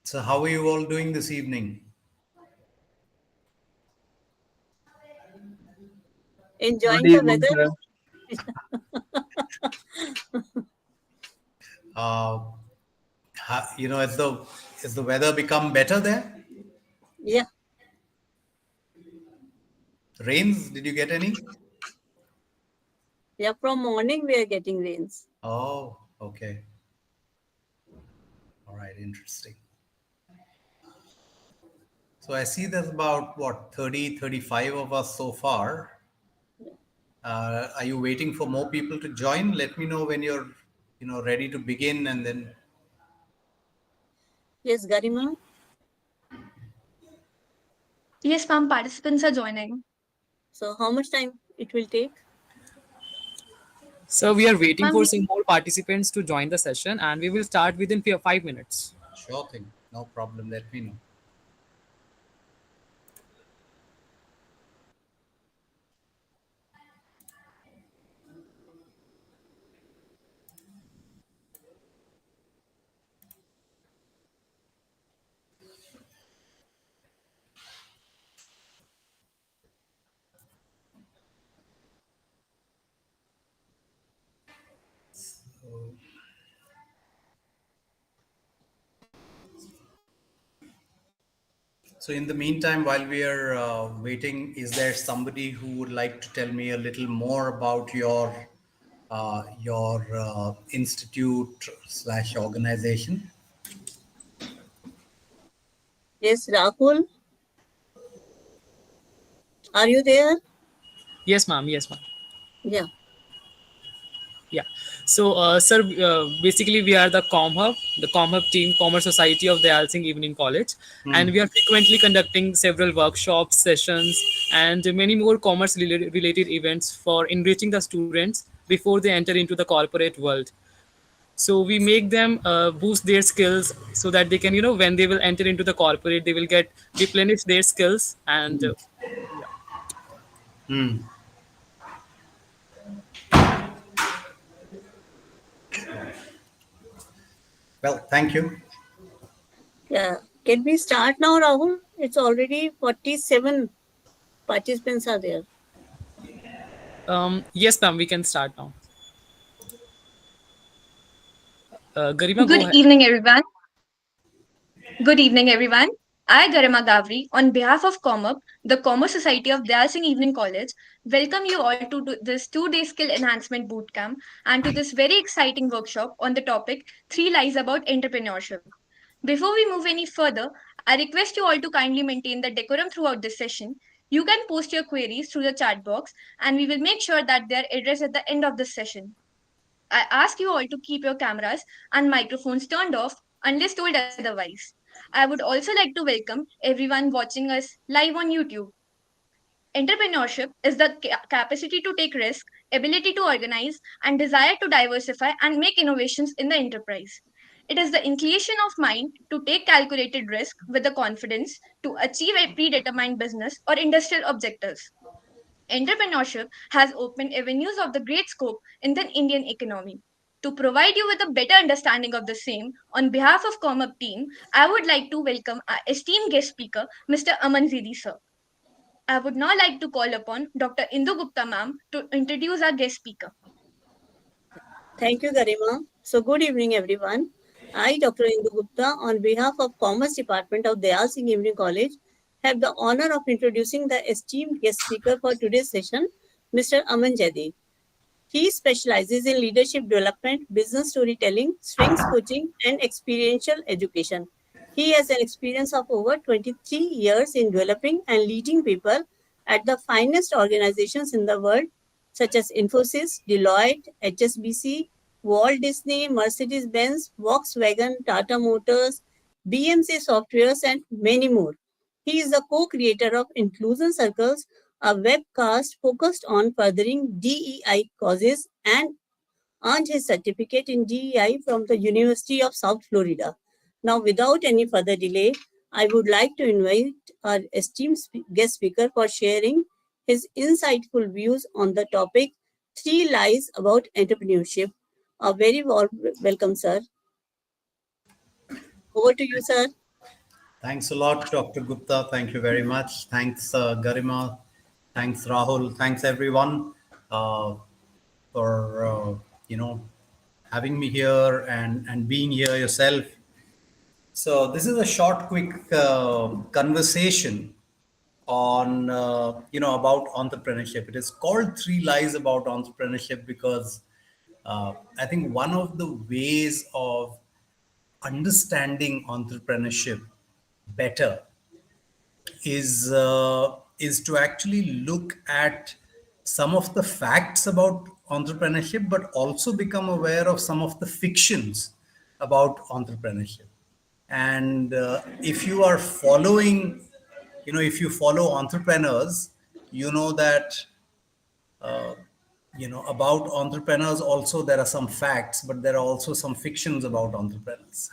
So, how are you all doing this evening? Good Enjoying the evening, weather. sir. Uh, has the weather become better there? Yeah, Rains? Did you get any? yeah. From morning we are getting rains. Oh, okay. All right, interesting. So I see there's about what 30, 35 of us so far. Are you waiting for more people to join? Let me know when you're, ready to begin, and then Yes, Garima. Yes, ma'am, participants are joining. So how much time it will take? So we are waiting Ma'am, for some more participants to join the session, and we will start within 5 minutes. sure thing, no problem. Let me know. So, in the meantime, while we are waiting, is there somebody who would like to tell me a little more about your institute slash organization? Yes, Rahul. Are you there? Yes, ma'am. Yes, ma'am. Yeah. Yeah. So, sir, basically, we are the ComHub team, Commerce Society of the Alsing Evening College, and Hmm. we are frequently conducting several workshops, sessions, and many more commerce related events for enriching the students before they enter into the corporate world. So we make them boost their skills so that they can, when they will enter into the corporate, they will get replenish their skills and yeah. Hmm. Sure. Well, thank you. Yeah. Can we start now, Rahul? It's already 47 participants are there. Yes, ma'am, we can start now. Garima, go good ahead. evening, everyone. Good evening, everyone. I, Garima Gavri, on behalf of ComUp, the Commerce Society of Dal Singh Evening College, welcome you all to this 2 day skill enhancement bootcamp and to this very exciting workshop on the topic 3 Lies about Entrepreneurship. Before we move any further, I request you all to kindly maintain the decorum throughout this session. You can post your queries through the chat box, and we will make sure that they are addressed at the end of this session. I ask you all to keep your cameras and microphones turned off unless told otherwise. I would also like to welcome everyone watching us live on YouTube. Entrepreneurship is the capacity to take risk, ability to organize, and desire to diversify and make innovations in the enterprise. It is the inclination of mind to take calculated risk with the confidence to achieve a predetermined business or industrial objectives. Entrepreneurship has opened avenues of the great scope in the Indian economy. To provide you with a better understanding of the same, on behalf of ComUp team, I would like to welcome our esteemed guest speaker, Mr. Aman Zidi sir. I would now like to call upon Dr. Indu Gupta ma'am to introduce our guest speaker. Thank you, Garima. So good evening, everyone. I, Dr. Indu Gupta, on behalf of Commerce Department of Dayal Singh Evening College, have the honor of introducing the esteemed guest speaker for today's session, Mr. Aman Jaidev. He specializes in leadership development, business storytelling, strengths coaching, and experiential education. He has an experience of over 23 years in developing and leading people at the finest organizations in the world, such as Infosys, Deloitte, HSBC, Walt Disney, Mercedes Benz, Volkswagen, Tata Motors, BMC Softwares, and many more. He is the co creator of Inclusion Circles, a webcast focused on furthering DEI causes, and earned his certificate in DEI from the University of South Florida. Now, without any further delay, I would like to invite our esteemed guest speaker for sharing his insightful views on the topic 3 Lies about Entrepreneurship. A very warm welcome, sir. Over to you, sir. Thanks a lot, Dr. Gupta. Thank you very much. Thanks, Garima. Thanks, Rahul. Thanks, everyone, for you know having me here and being here yourself. So this is a short, quick conversation on about entrepreneurship. It is called Three Lies About Entrepreneurship because I think one of the ways of understanding entrepreneurship better is to actually look at some of the facts about entrepreneurship, but also become aware of some of the fictions about entrepreneurship. And if you are following, if you follow entrepreneurs, you know that about entrepreneurs also there are some facts, but there are also some fictions about entrepreneurs.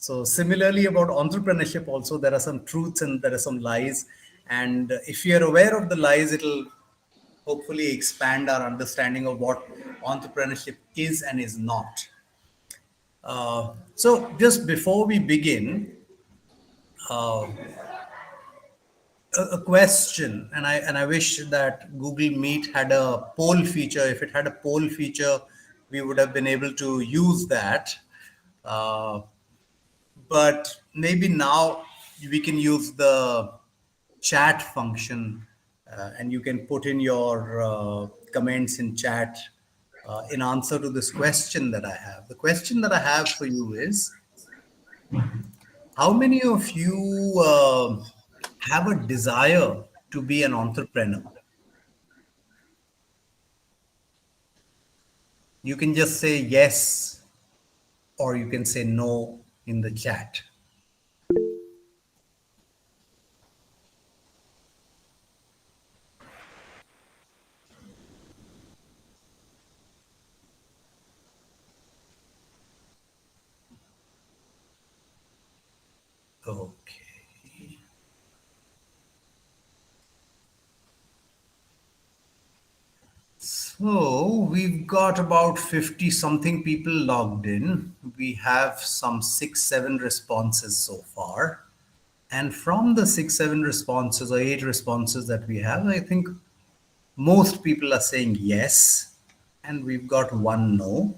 So similarly about entrepreneurship also there are some truths and there are some lies, and if you're aware of the lies, it'll hopefully expand our understanding of what entrepreneurship is and is not. So just before we begin, a question, and I wish that Google Meet had a poll feature. If it had a poll feature, we would have been able to use that. Uh, but maybe now we can use the chat function, and you can put in your comments in chat in answer to this question that I have. The question that I have for you is, how many of you have a desire to be an entrepreneur? You can just say yes or you can say no in the chat. Okay. So we've got about 50 something people logged in. We have some 6, 7 responses so far. And from the 6, 7 responses or 8 responses that we have, I think most people are saying yes. And we've got one no.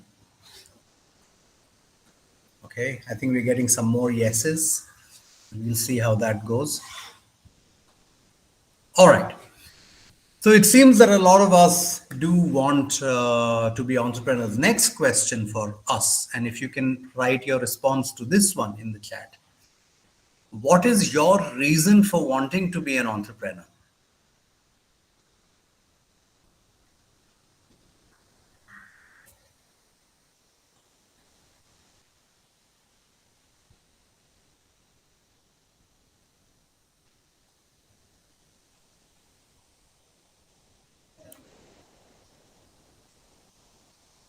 Okay, I think we're getting some more yeses. We'll see how that goes. All right. So it seems that a lot of us do want to be entrepreneurs. Next question for us, and if you can write your response to this one in the chat. What is your reason for wanting to be an entrepreneur?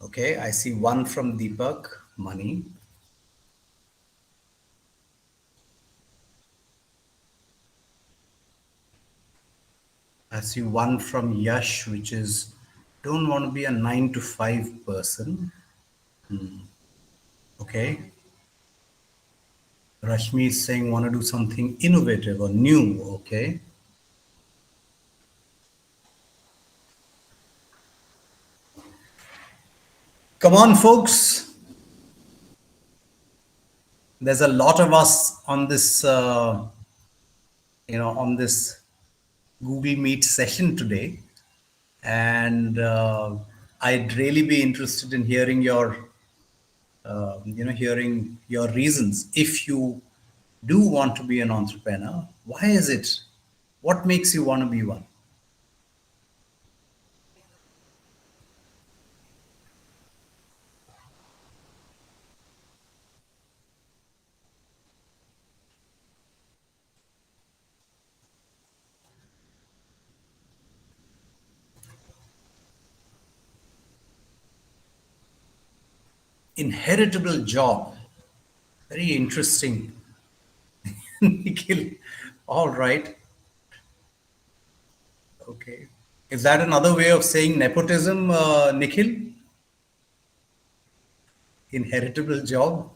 Okay, I see one from Deepak, money. I see one from Yash, which is don't want to be a 9 to 5 person. Okay. Rashmi is saying want to do something innovative or new. Okay. Come on, folks. There's a lot of us on this, on this Google Meet session today, and I'd really be interested in hearing hearing your reasons. If you do want to be an entrepreneur, why is it? What makes you want to be one? Inheritable job. Very interesting. Nikhil. All right. Okay. Is that another way of saying nepotism, Nikhil? Inheritable job?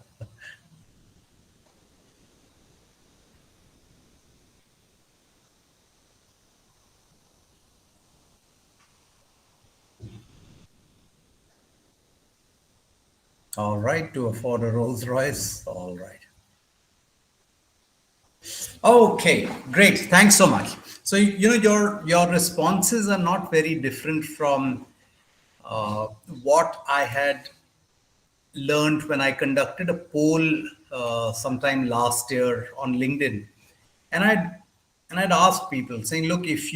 All right, to afford a Rolls Royce. All right. Okay, great. Thanks so much. So your responses are not very different from uh, what I had learned when I conducted a poll sometime last year on LinkedIn, and I'd asked people saying, look, if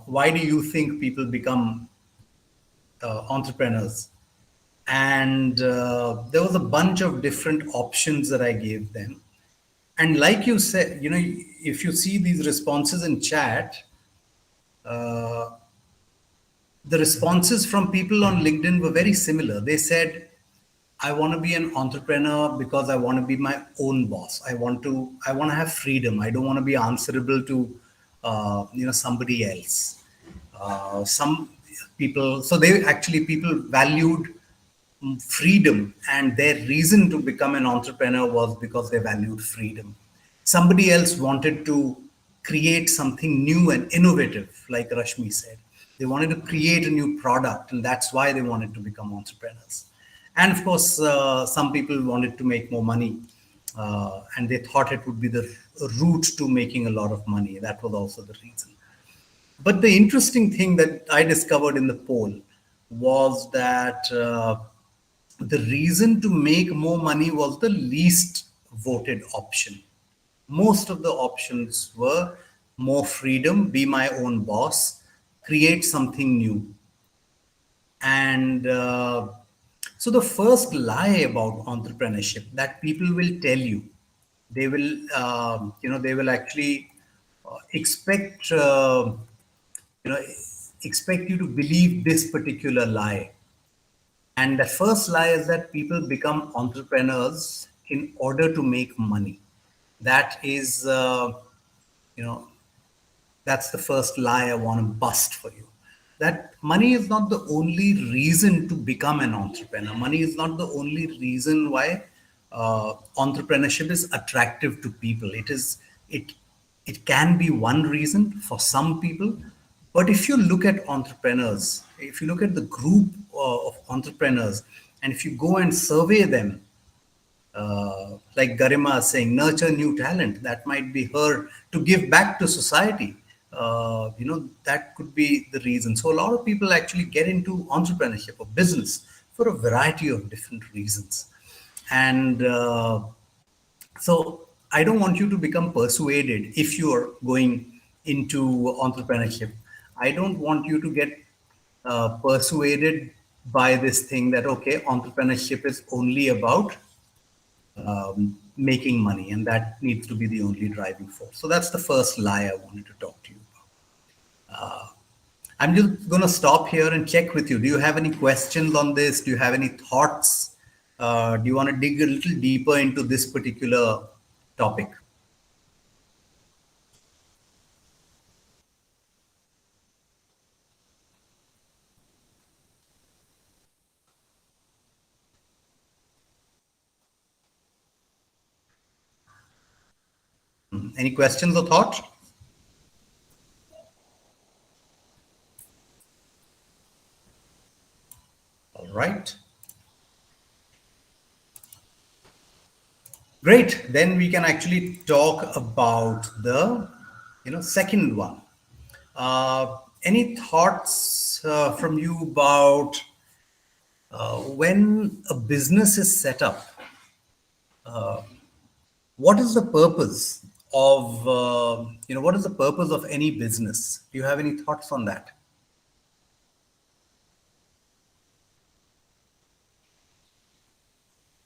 why do you think people become entrepreneurs? And there was a bunch of different options that I gave them. And like you said, if you see these responses in chat, the responses from people on LinkedIn were very similar. They said, I want to be an entrepreneur because I want to be my own boss. I want to have freedom. I don't want to be answerable to somebody else. Some people, so they actually people valued freedom, and their reason to become an entrepreneur was because they valued freedom. Somebody else wanted to create something new and innovative, like Rashmi said. They wanted to create a new product, and that's why they wanted to become entrepreneurs. And of course, some people wanted to make more money, and they thought it would be the route to making a lot of money. That was also the reason. But the interesting thing that I discovered in the poll was that the reason to make more money was the least voted option. Most of the options were more freedom, be my own boss, create something new. And so the first lie about entrepreneurship that people will tell you, they will actually expect, you know, expect you to believe this particular lie. And the first lie is that people become entrepreneurs in order to make money. That is, you know, that's the first lie I want to bust for you. That money is not the only reason to become an entrepreneur. Money is not the only reason why entrepreneurship is attractive to people. It it can be one reason for some people, but if you look at entrepreneurs, if you look at the group of entrepreneurs, and if you go and survey them, like Garima is saying, nurture new talent. That might be her to give back to society. That could be the reason. So a lot of people actually get into entrepreneurship or business for a variety of different reasons. And so I don't want you to become persuaded if you're going into entrepreneurship. I don't want you to get persuaded by this thing that, okay, entrepreneurship is only about making money, and that needs to be the only driving force. So that's the first lie I wanted to talk to you about. I'm just going to stop here and check with you. Do you have any questions on this? Do you have any thoughts? Do you want to dig a little deeper into this particular topic? Any questions or thoughts? All right. Great. Then we can actually talk about the second one. Any thoughts from you about when a business is set up? What is the purpose of what is the purpose of any business? Do you have any thoughts on that?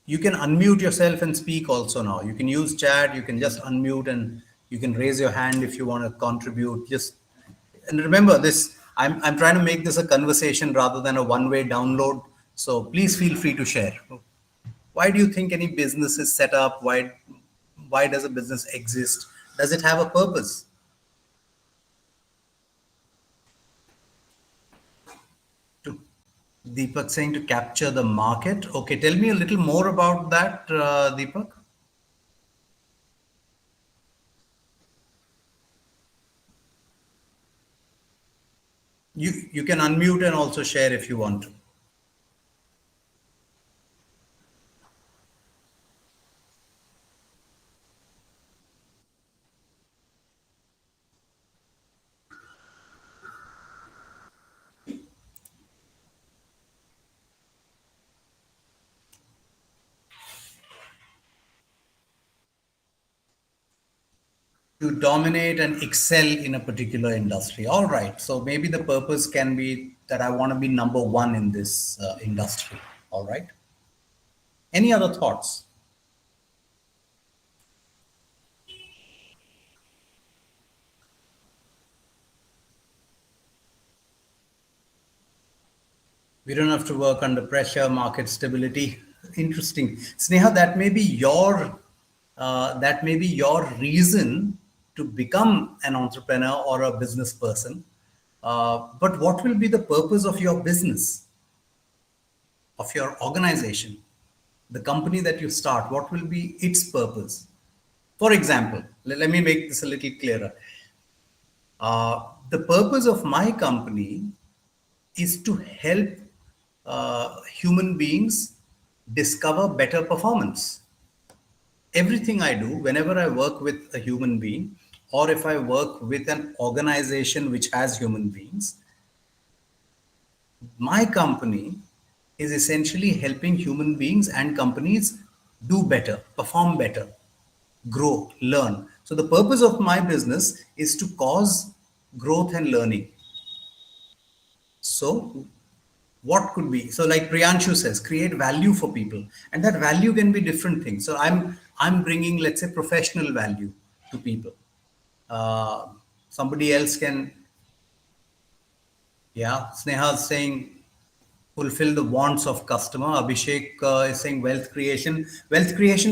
You can unmute yourself and speak also now. You can use chat, you can just unmute, and you can raise your hand if you want to contribute. Just, and remember this, I'm trying to make this a conversation rather than a one-way download. So please feel free to share. Why do you think any business is set up? Why does a business exist? Does it have a purpose? To Deepak saying to capture the market. Okay, tell me a little more about that, Deepak. You can unmute and also share if you want to. to dominate and excel in a particular industry. All right. So maybe the purpose can be that I want to be number one in this industry. All right. Any other thoughts? We don't have to work under pressure, market stability. Interesting. Sneha, that may be your reason to become an entrepreneur or a business person. But what will be the purpose of your business, of your organization, the company that you start? What will be its purpose? For example, let me make this a little clearer. The purpose of my company is to help human beings discover better performance. Everything I do, whenever I work with a human being, or if I work with an organization which has human beings, my company is essentially helping human beings and companies do better, perform better, grow, learn. So the purpose of my business is to cause growth and learning. So what could be, so like Priyanshu says, create value for people, and that value can be different things. So I'm bringing, let's say, professional value to people. uh, Somebody else can, yeah, Sneha's saying fulfill the wants of customer. Abhishek is saying wealth creation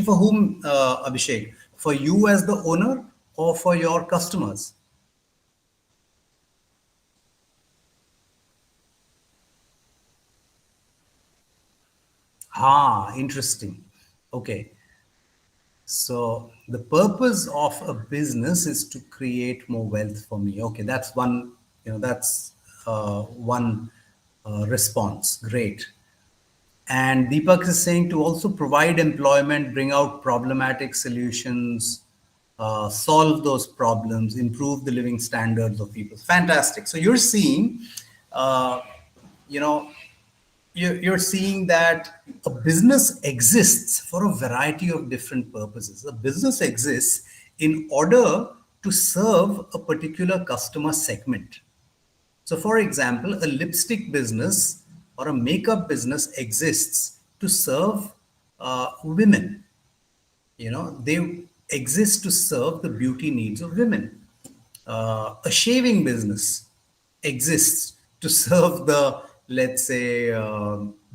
for whom, Abhishek? For you as the owner or for your customers? Interesting. Okay. So the purpose of a business is to create more wealth for me. Okay, that's one, that's one response. Great. And Deepak is saying to also provide employment, bring out problematic solutions, solve those problems, improve the living standards of people. Fantastic. So you're seeing, uh, you know, you're seeing that a business exists for a variety of different purposes. A business exists in order to serve a particular customer segment. So, for example, a lipstick business or a makeup business exists to serve women. They exist to serve the beauty needs of women. A shaving business exists to serve the, let's say,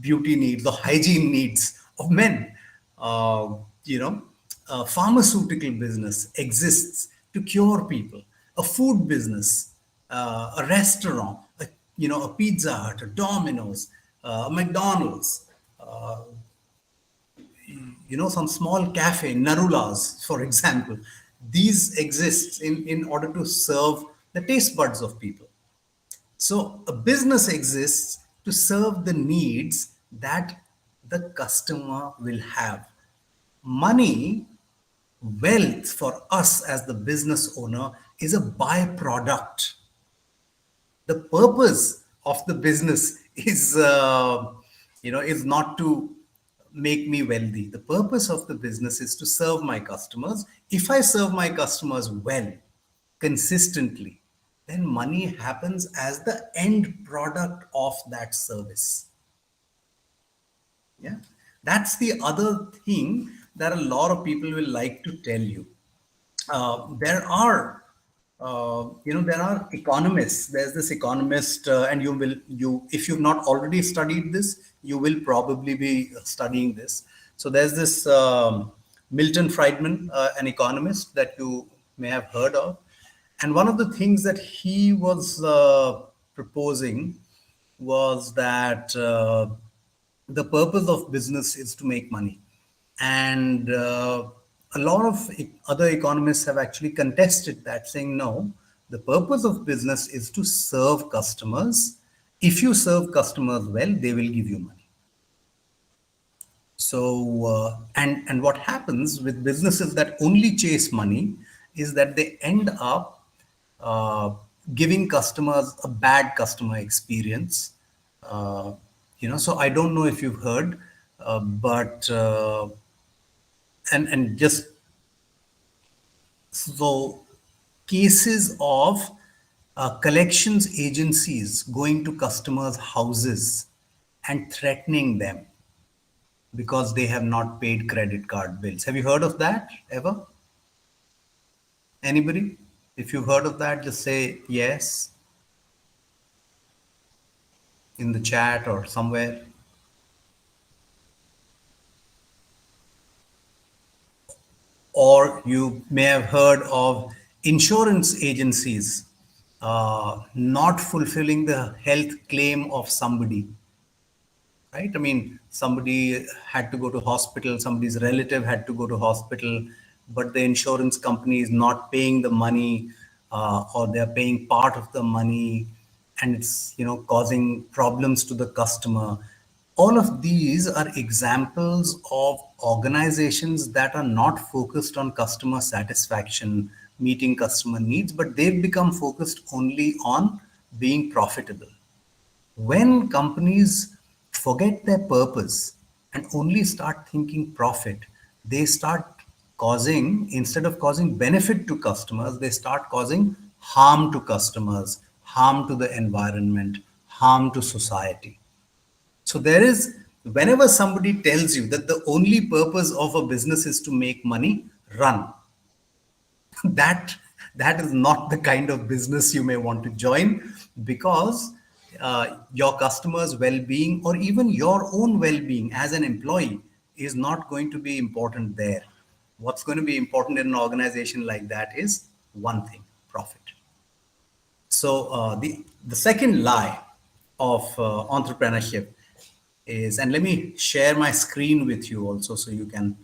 beauty needs or hygiene needs of men. uh, you know a pharmaceutical business exists to cure people. A food business, a restaurant, a Pizza Hut, a Domino's, a McDonald's, some small cafe, Narulas, for example. These exist in order to serve the taste buds of people. So a business exists to serve the needs that the customer will have. Money, wealth for us as the business owner is a byproduct. The purpose of the business is not to make me wealthy. The purpose of the business is to serve my customers. If I serve my customers well, consistently, then money happens as the end product of that service. Yeah, that's the other thing that a lot of people will like to tell you. There are economists. There's this economist, and you if you've not already studied this, you will probably be studying this. So there's this Milton Friedman, an economist that you may have heard of, and one of the things that he was proposing was that the purpose of business is to make money. And a lot of other economists have actually contested that, saying, no, the purpose of business is to serve customers. If you serve customers well, they will give you money. So, and what happens with businesses that only chase money is that they end up uh, giving customers a bad customer experience. So I don't know if you've heard, but and just so cases of collections agencies going to customers' houses and threatening them because they have not paid credit card bills. Have you heard of that ever? Anybody? If you've heard of that, just say yes in the chat or somewhere. Or you may have heard of insurance agencies not fulfilling the health claim of somebody, right? I mean, somebody had to go to hospital, somebody's relative had to go to hospital, but the insurance company is not paying the money, or they're paying part of the money, and it's causing problems to the customer. All of these are examples of organizations that are not focused on customer satisfaction, meeting customer needs, but they've become focused only on being profitable. When companies forget their purpose and only start thinking profit, they start causing, instead of causing benefit to customers, they start causing harm to customers, harm to the environment, harm to society. So there is, whenever somebody tells you that the only purpose of a business is to make money, run. that that is not the kind of business you may want to join, because your customers well-being or even your own well-being as an employee is not going to be important there. What's going to be important in an organization like that is one thing: profit. So the second lie of entrepreneurship is, and let me share my screen with you also so you can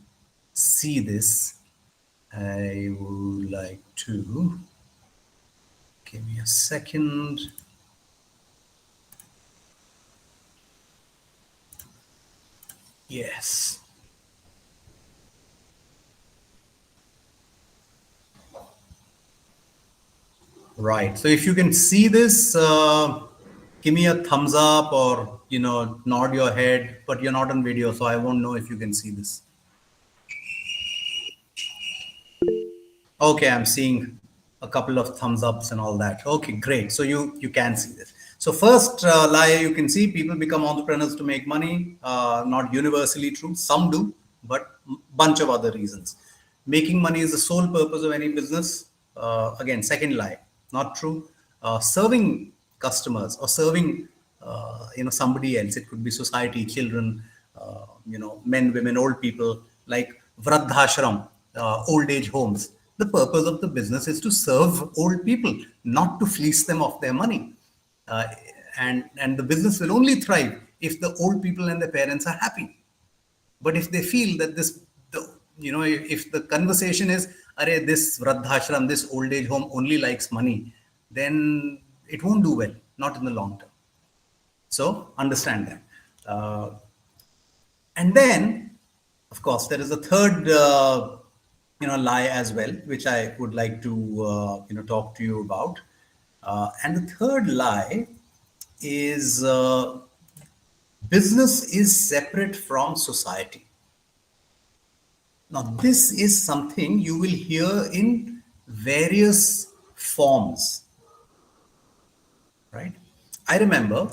see this. I would like to give me a second. Yes. Right. So if you can see this, give me a thumbs up or nod your head. But you're not on video, so I won't know if you can see this. Okay, I'm seeing a couple of thumbs ups and all that. Okay, great. So you can see this. So first lie, you can see people become entrepreneurs to make money. Not universally true. Some do, but bunch of other reasons. Making money is the sole purpose of any business. Again, second lie, not true. Serving customers or serving somebody else. It could be society, children, men, women, old people, like vradhashram, old age homes. The purpose of the business is to serve old people, not to fleece them of their money. Uh, and the business will only thrive if the old people and their parents are happy. But if they feel that if the conversation is, "Arey, this vradhashram, this old age home only likes money," then it won't do well, not in the long term. So understand that. And then, of course, there is a third, lie as well, which I would like to, talk to you about. And the third lie is business is separate from society. Now, this is something you will hear in various forms, right? I remember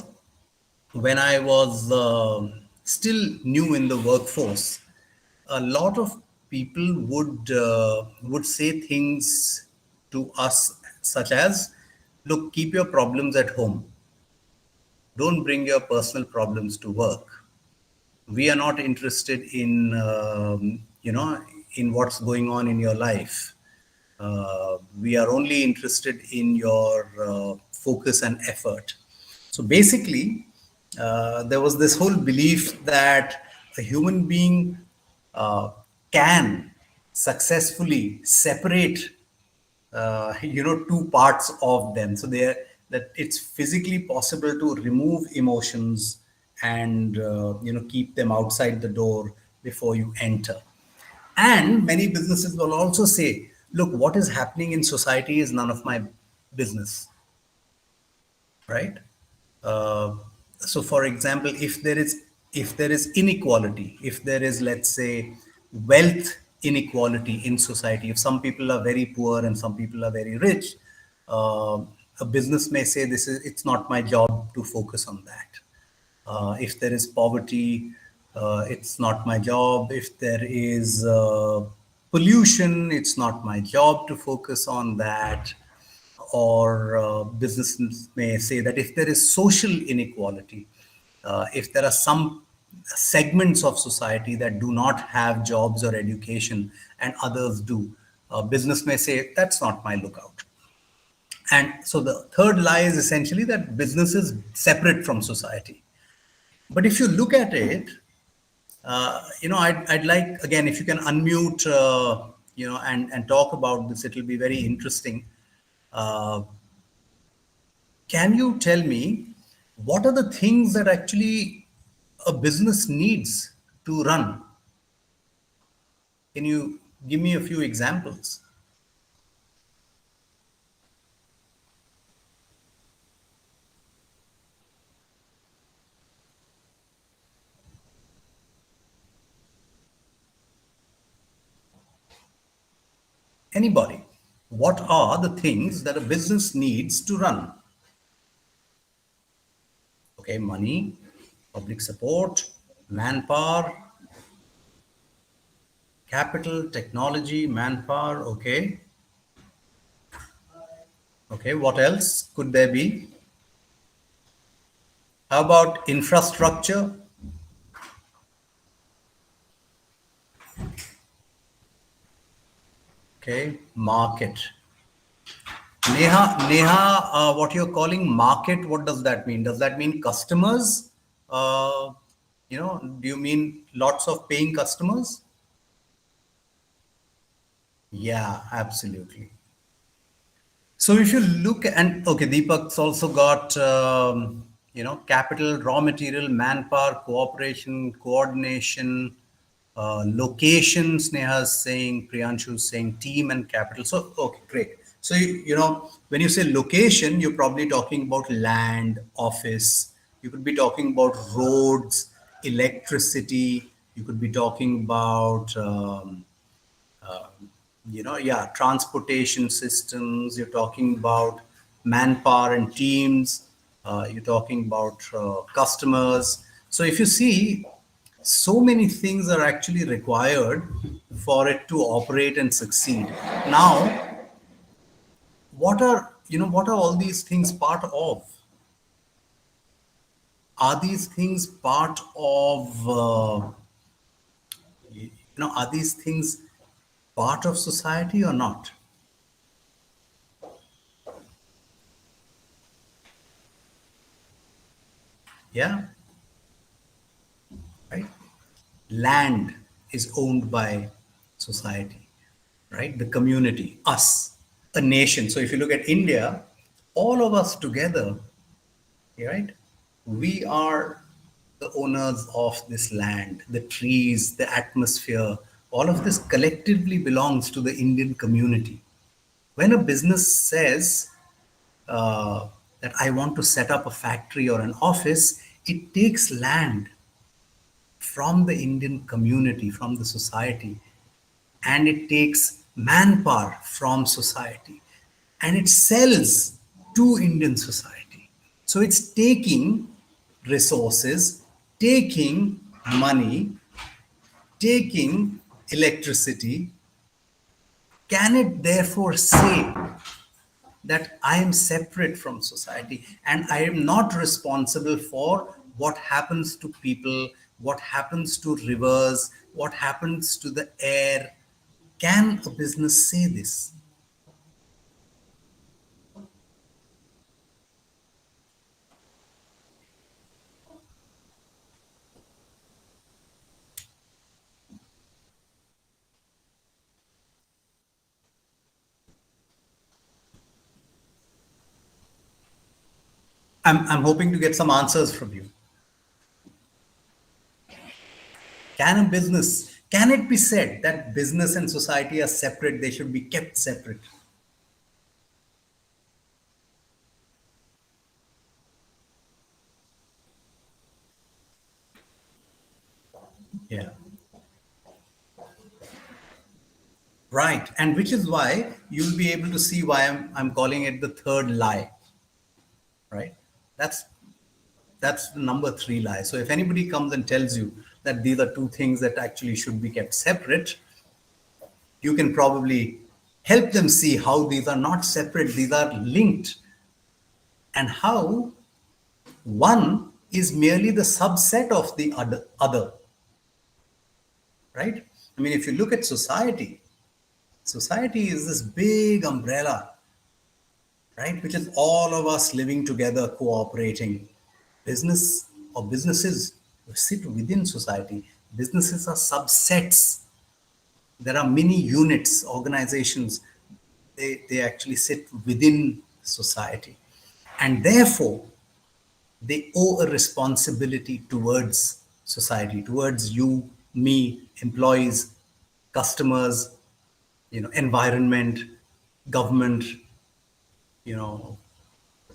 when I was still new in the workforce, a lot of people would say things to us such as, "Look, keep your problems at home. Don't bring your personal problems to work. We are not interested in in what's going on in your life. We are only interested in your focus and effort." So basically, there was this whole belief that a human being can successfully separate two parts of them. So that it's physically possible to remove emotions and keep them outside the door before you enter. And many businesses will also say, "Look, what is happening in society is none of my business," right? uh, so for example, if there is inequality, if there is, let's say, wealth inequality in society. If some people are very poor and some people are very rich, uh, a business may say, "This is it's not my job to focus on that." If there is poverty, it's not my job. If there is pollution, it's not my job to focus on that. Or businesses may say that if there is social inequality, if there are some segments of society that do not have jobs or education and others do, business may say that's not my lookout. And so the third lie is essentially that business is separate from society. But if you look at it, I'd like, again, if you can unmute, and talk about this, it'll be very interesting. Uh, can you tell me what are the things that actually a business needs to run? Can you give me a few examples? Anybody? What are the things that a business needs to run? Okay, money, public support, manpower, capital, technology, manpower. Okay. Okay. What else could there be? How about infrastructure? Okay. Market. Neha, what you're calling market, what does that mean? Does that mean customers? Do you mean lots of paying customers? Yeah, absolutely. So if you look, and okay, Deepak's also got capital, raw material, manpower, cooperation, coordination, location. Sneha's saying, Priyanshu's saying team and capital. So okay, great. So when you say location, you're probably talking about land, office. You could be talking about roads, electricity. You could be talking about transportation systems. You're talking about manpower and teams. You're talking about customers. So if you see, so many things are actually required for it to operate and succeed. Now, what are all these things part of? Are these things part of are these things part of society or not? Yeah, right. Land is owned by society, right? The community, us, a nation. So if you look at India, all of us together, right? We are the owners of this land, the trees, the atmosphere. All of this collectively belongs to the Indian community. When a business says that I want to set up a factory or an office, it takes land from the Indian community, from the society, and it takes manpower from society and it sells to Indian society. So it's taking resources, taking money, taking electricity. Can it therefore say that I am separate from society and I am not responsible for what happens to people, what happens to rivers, what happens to the air? Can a business say this? I'm hoping to get some answers from you. Can it be said that business and society are separate? They should be kept separate. Yeah. Right. And which is why you'll be able to see why I'm calling it the third lie. Right. That's that's the number three lie. So if anybody comes and tells you that these are two things that actually should be kept separate, you can probably help them see how these are not separate, these are linked, and how one is merely the subset of the other, right? I mean, if you look at society, society is this big umbrella, right? Which is all of us living together, cooperating. Business or businesses sit within society. Businesses are subsets. There are many units, organizations. They actually sit within society. And therefore, they owe a responsibility towards society, towards you, me, employees, customers, environment, government, you know,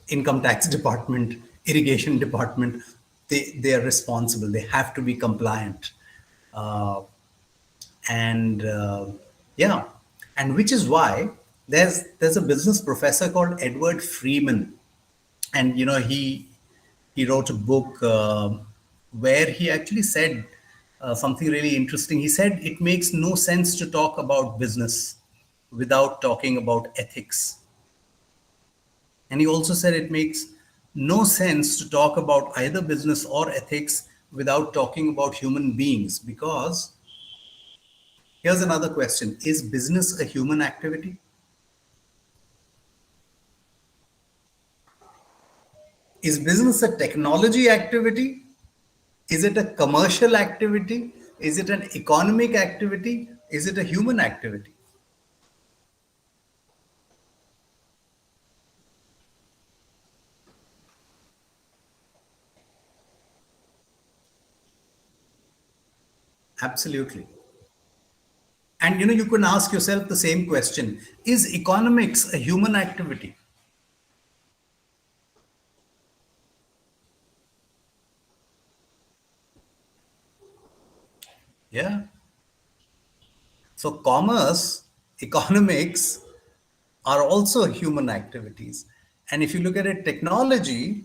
income tax department, irrigation department. They are responsible. They have to be compliant, uh, and yeah, and which is why there's a business professor called Edward Freeman, and he wrote a book where he actually said something really interesting. He said it makes no sense to talk about business without talking about ethics. And he also said it makes no sense to talk about either business or ethics without talking about human beings. Because here's another question: is business a human activity? Is business a technology activity? Is it a commercial activity? Is it an economic activity? Is it a human activity? Absolutely. And you can ask yourself the same question: is economics a human activity? Yeah. So commerce, economics are also human activities. And if you look at it, technology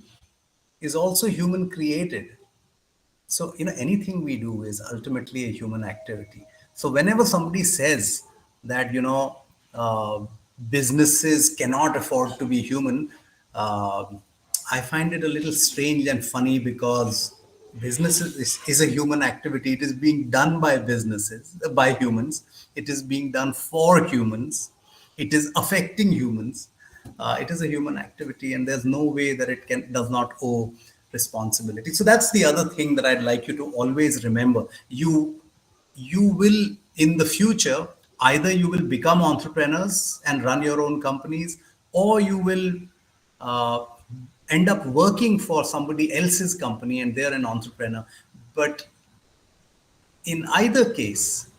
is also human created. So, anything we do is ultimately a human activity. So, whenever somebody says that, uh, businesses cannot afford to be human, uh, I find it a little strange and funny, because business is a human activity. It is being done by businesses, by humans. It is being done for humans. It is affecting humans. It is a human activity, and there's no way that it does not owe responsibility. So that's the other thing that I'd like you to always remember. You will, in the future, either you will become entrepreneurs and run your own companies, or you will uh, end up working for somebody else's company and they're an entrepreneur. But in either case,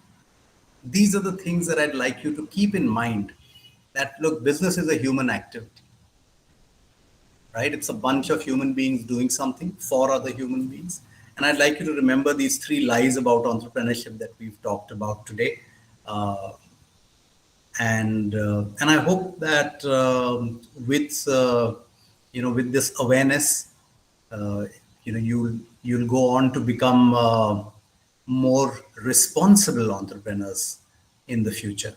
these are the things that I'd like you to keep in mind: that look, business is a human activity, right? It's a bunch of human beings doing something for other human beings. And I'd like you to remember these three lies about entrepreneurship that we've talked about today. Uh, and I hope that with this awareness, uh, you'll go on to become more responsible entrepreneurs in the future,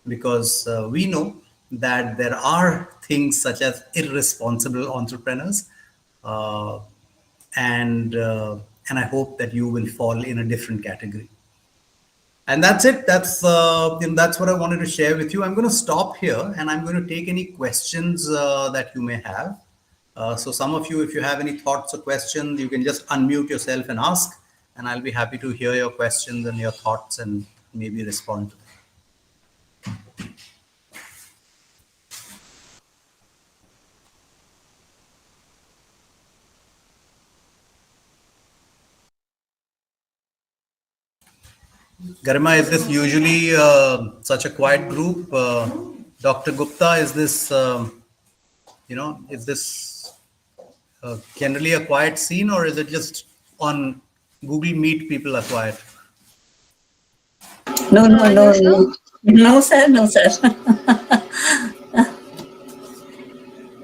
because we know that there are things such as irresponsible entrepreneurs, uh, and I hope that you will fall in a different category. And that's it. That's what I wanted to share with you. I'm going to stop here, and I'm going to take any questions that you may have. So some of you, if you have any thoughts or questions, you can just unmute yourself and ask, and I'll be happy to hear your questions and your thoughts and maybe respond to them. Garima, is this usually such a quiet group? Dr. Gupta, is this, is this generally a quiet scene, or is it just on Google Meet people are quiet? No, Yes, sir. No, sir. No, sir.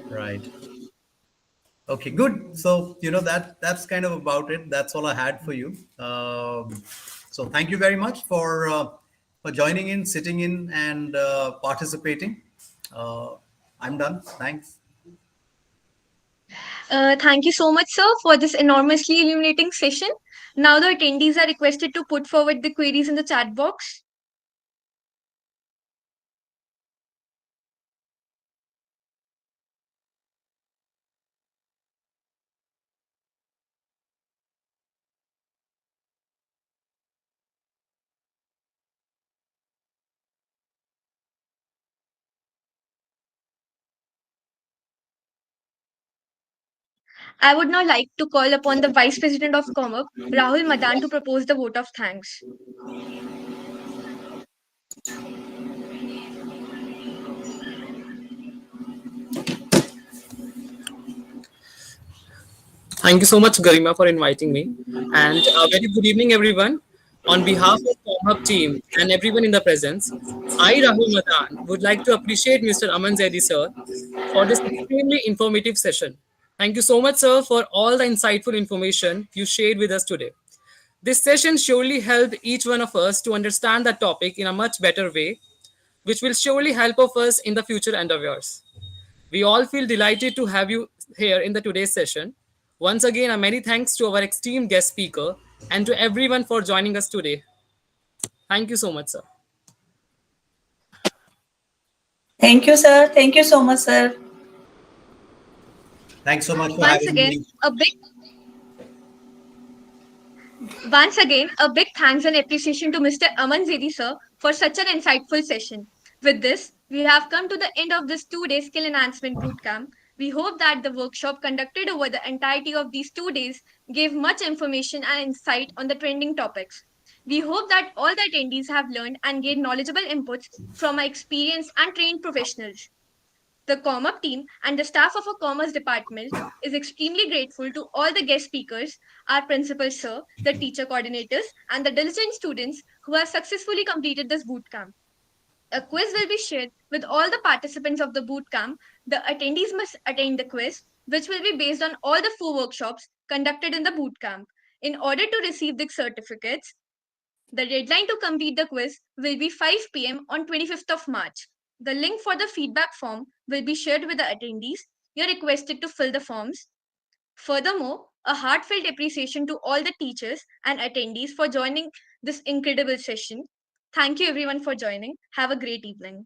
Right. Okay, good. So, that's kind of about it. That's all I had for you. So thank you very much for joining in, sitting in, and participating. Uh, I'm done. Thanks. Thank you so much, sir, for this enormously illuminating session. Now the attendees are requested to put forward the queries in the chat box. I would now like to call upon the Vice President of Commerce, Rahul Madan, to propose the vote of thanks. Thank you so much, Garima, for inviting me. And a very good evening, everyone. On behalf of ComHub team and everyone in the presence, I, Rahul Madan, would like to appreciate Mr. Aman Zaidi, sir, for this extremely informative session. Thank you so much, sir, for all the insightful information you shared with us today. This session surely helped each one of us to understand the topic in a much better way, which will surely help of us in the future endeavors. We all feel delighted to have you here in the today's session. Once again, a many thanks to our esteemed guest speaker and to everyone for joining us today. Thank you so much, sir. Thank you, sir. Thank you so much, sir. Thanks so much for Once having again, me. a big Once again, a big thanks and appreciation to Mr. Aman Zedi sir for such an insightful session. With this, we have come to the end of this 2 day skill enhancement bootcamp. We hope that the workshop conducted over the entirety of these 2 days gave much information and insight on the trending topics. We hope that all the attendees have learned and gained knowledgeable inputs from our experienced and trained professionals. The ComUp team and the staff of our commerce department is extremely grateful to all the guest speakers, our principal sir, the teacher coordinators, and the diligent students who have successfully completed this bootcamp. A quiz will be shared with all the participants of the bootcamp. The attendees must attend the quiz, which will be based on all the 4 workshops conducted in the bootcamp. In order to receive the certificates, the deadline to complete the quiz will be 5 p.m. on 25th of March. The link for the feedback form will be shared with the attendees. You're requested to fill the forms. Furthermore, a heartfelt appreciation to all the teachers and attendees for joining this incredible session. Thank you everyone for joining. Have a great evening.